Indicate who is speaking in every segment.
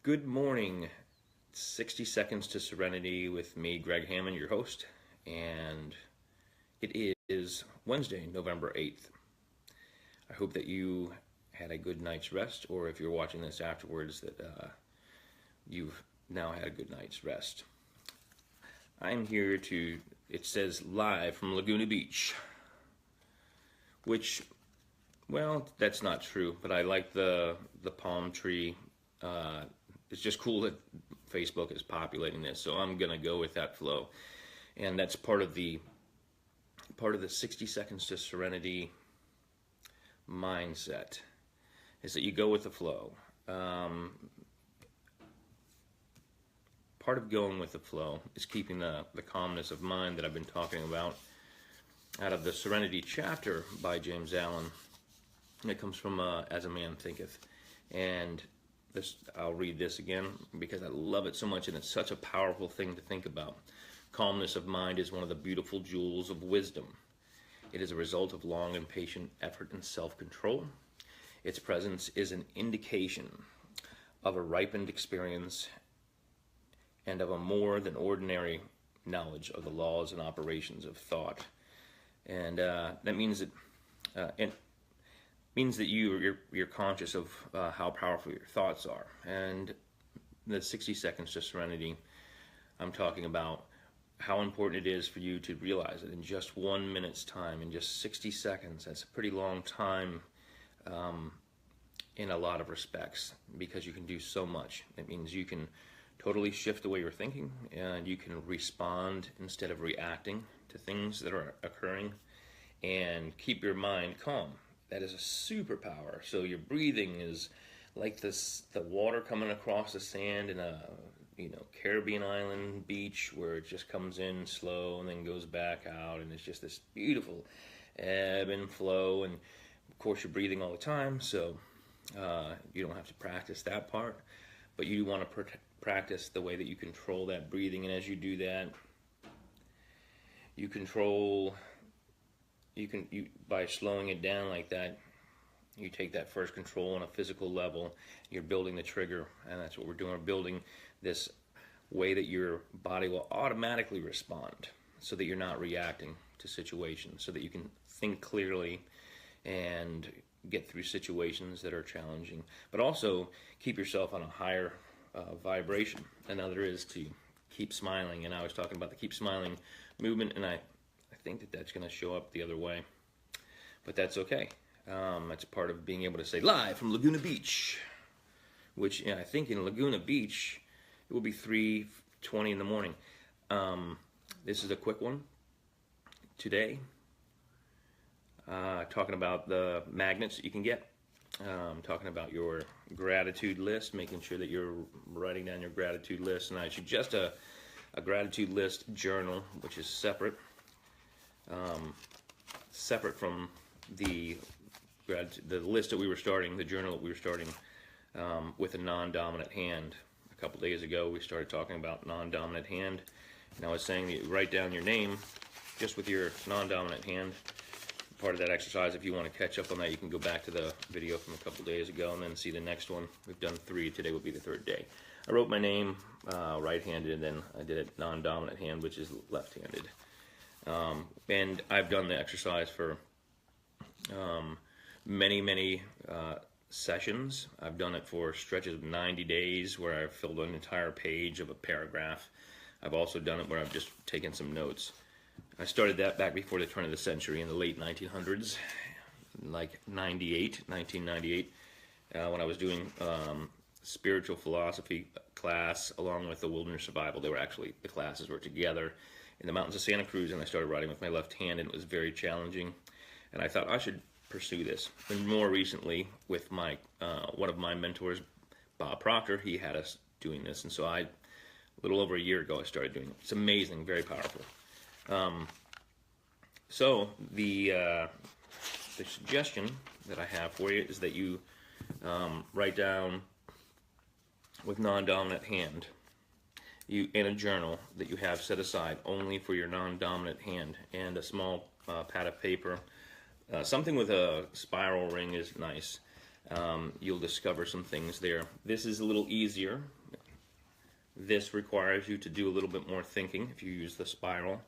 Speaker 1: Good morning. 60 Seconds to Serenity with me, Gregg Hammond, your host. And it is Wednesday, November 8th. I hope that you had a good night's rest, or if you're watching this afterwards, that you've now had a good night's rest. I'm here to, it says live from Laguna Beach, which, well, that's not true, but I like the palm tree. It's just cool that Facebook is populating this, so I'm gonna go with that flow, and that's part of the 60 Seconds to Serenity mindset, is that you go with the flow. Part of going with the flow is keeping the calmness of mind that I've been talking about out of the Serenity chapter by James Allen. It comes from As a Man Thinketh, and this, I'll read this again because I love it so much, and it's such a powerful thing to think about. Calmness of mind is one of the beautiful jewels of wisdom. It is a result of long and patient effort and self-control. Its presence is an indication of a ripened experience and of a more than ordinary knowledge of the laws and operations of thought. And that means that you're conscious of how powerful your thoughts are. And the 60 Seconds to Serenity, I'm talking about how important it is for you to realize that in just 1 minute's time, in just 60 seconds, that's a pretty long time in a lot of respects, because you can do so much. It means you can totally shift the way you're thinking, and you can respond instead of reacting to things that are occurring, and keep your mind calm. That is a superpower. So your breathing is like the water coming across the sand in a Caribbean island beach, where it just comes in slow and then goes back out, and it's just this beautiful ebb and flow. And of course you're breathing all the time, so you don't have to practice that part, but you want to practice the way that you control that breathing. And as you do that, by slowing it down like that, you take that first control on a physical level. You're building the trigger, and that's what we're doing. We're building this way that your body will automatically respond, so that you're not reacting to situations, so that you can think clearly and get through situations that are challenging, but also keep yourself on a higher vibration. Another is to keep smiling, and I was talking about the keep smiling movement, and I think that that's going to show up the other way, but that's okay. That's part of being able to say live from Laguna Beach, which I think in Laguna Beach it will be 3:20 in the morning. This is a quick one today, talking about the magnets that you can get. Talking about your gratitude list, making sure that you're writing down your gratitude list, and I suggest a gratitude list journal, which is separate from the list that we were starting, the journal that we were starting with a non-dominant hand. A couple days ago, we started talking about non-dominant hand, and I was saying that you write down your name just with your non-dominant hand. Part of that exercise, if you want to catch up on that, you can go back to the video from a couple days ago and then see the next one. We've done 3. Today will be the 3rd day. I wrote my name right-handed, and then I did it non-dominant hand, which is left-handed. And I've done the exercise for many sessions. I've done it for stretches of 90 days where I've filled an entire page of a paragraph. I've also done it where I've just taken some notes. I started that back before the turn of the century, in the late 1900s, like 1998, when I was doing spiritual philosophy class along with the wilderness survival. The classes were together in the mountains of Santa Cruz, and I started writing with my left hand, and it was very challenging, and I thought I should pursue this. And more recently, with my one of my mentors, Bob Proctor, he had us doing this, and so a little over a year ago, I started doing it. It's amazing, very powerful. So the suggestion that I have for you is that you write down with non-dominant hand, in a journal that you have set aside only for your non-dominant hand, and a small pad of paper. Something with a spiral ring is nice. you'll discover some things there. This is a little easier. This requires you to do a little bit more thinking if you use the spiral,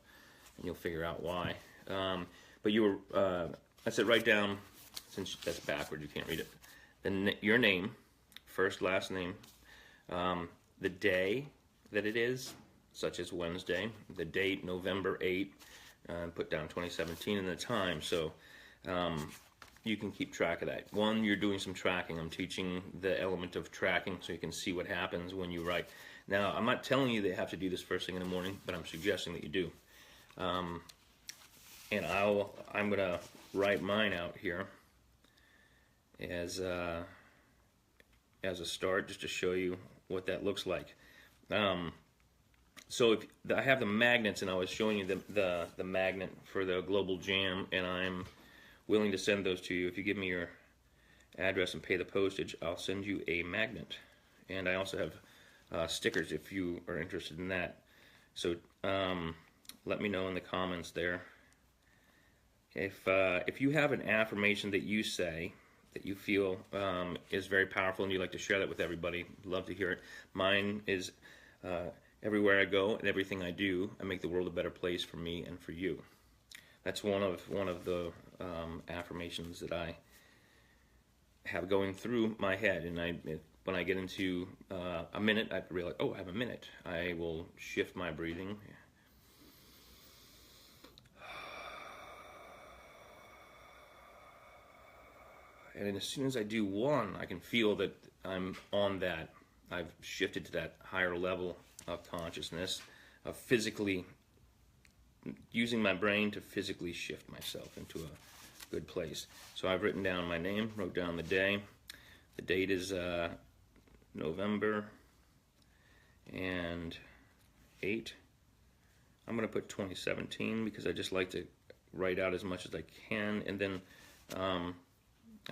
Speaker 1: and you'll figure out why. But I said write down, since that's backward, you can't read it, your name, first, last name, the day that it is, such as Wednesday, the date, November 8, put down 2017, and the time, so you can keep track of that. One, you're doing some tracking. I'm teaching the element of tracking so you can see what happens when you write. Now, I'm not telling you that you have to do this first thing in the morning, but I'm suggesting that you do. And I'm going to write mine out here as a start, just to show you what that looks like. So I have the magnets, and I was showing you the magnet for the Global Jam, and I'm willing to send those to you. If you give me your address and pay the postage, I'll send you a magnet. And I also have stickers if you are interested in that. So let me know in the comments there. If you have an affirmation that you say that you feel is very powerful and you'd like to share that with everybody, love to hear it. Mine is everywhere I go and everything I do, I make the world a better place for me and for you. That's one of the affirmations that I have going through my head, and when I get into a minute, I realize, oh, I have a minute. I will shift my breathing. And as soon as I do one, I can feel that I'm on that. I've shifted to that higher level of consciousness, of physically using my brain to physically shift myself into a good place. So I've written down my name, wrote down the day. The date is November and 8. I'm going to put 2017 because I just like to write out as much as I can. And then I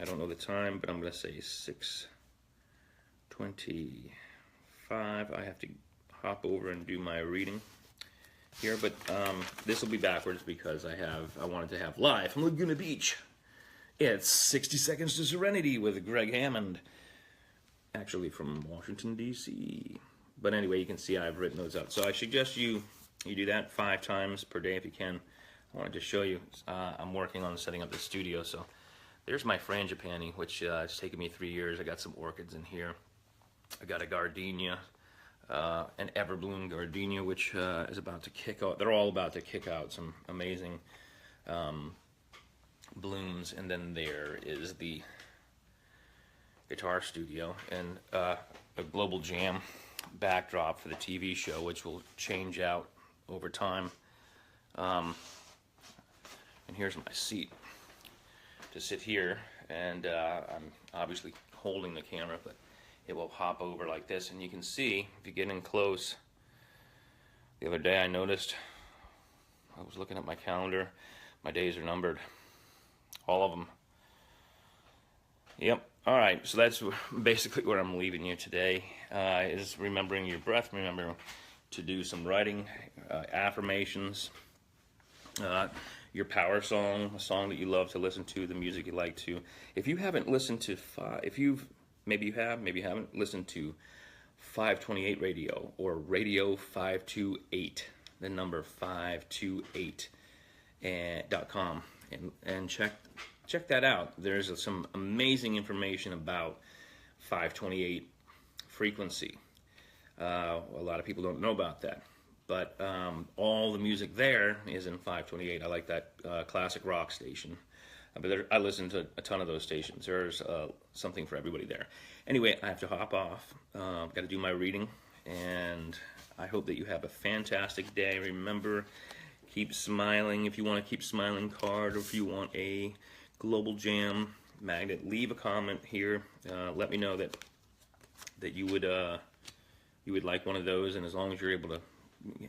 Speaker 1: don't know the time, but I'm going to say 6:25. I have to hop over and do my reading here, but this will be backwards because I wanted to have live from Laguna Beach. It's 60 Seconds to Serenity with Gregg Hammond, actually from Washington, D.C. But anyway, you can see I've written those out. So I suggest you do that 5 times per day if you can. I wanted to show you, I'm working on setting up the studio, so there's my frangipani, which it's taken me 3 years. I got some orchids in here. I got a gardenia, an everbloom gardenia, which is about to kick out. They're all about to kick out some amazing blooms. And then there is the guitar studio and a Global Jam backdrop for the TV show, which will change out over time. And here's my seat to sit here, and I'm obviously holding the camera, but it will hop over like this, and you can see if you get in close. The other day I noticed, I was looking at my calendar, my days are numbered, all of them. Yep. All right, so that's basically where I'm leaving you today, is remembering your breath. Remember to do some writing, affirmations, your power song, a song that you love to listen to, the music you like to. If you haven't listened to maybe you have, maybe you haven't listened to 528 Radio or Radio 528, the number 528.com, and check that out. There's some amazing information about 528 frequency. A lot of people don't know about that. But all the music there is in 528. I like that classic rock station. But I listen to a ton of those stations. There's something for everybody there. Anyway, I have to hop off. Got to do my reading. And I hope that you have a fantastic day. Remember, keep smiling. If you want to keep smiling card, or if you want a Global Jam magnet, leave a comment here. Let me know that you would like one of those. And as long as you're able to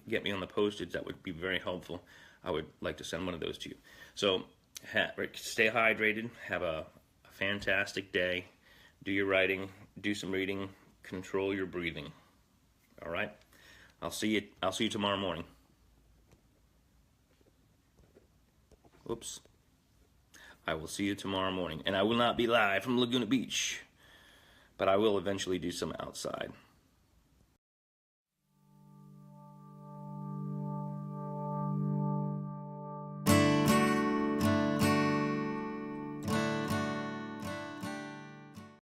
Speaker 1: get me on the postage, that would be very helpful. I would like to send one of those to you. So stay hydrated, have a fantastic day, do your writing, do some reading, control your breathing. All right, I'll see you tomorrow morning. Oops. I will see you tomorrow morning. And I will not be live from Laguna Beach, but I will eventually do some outside.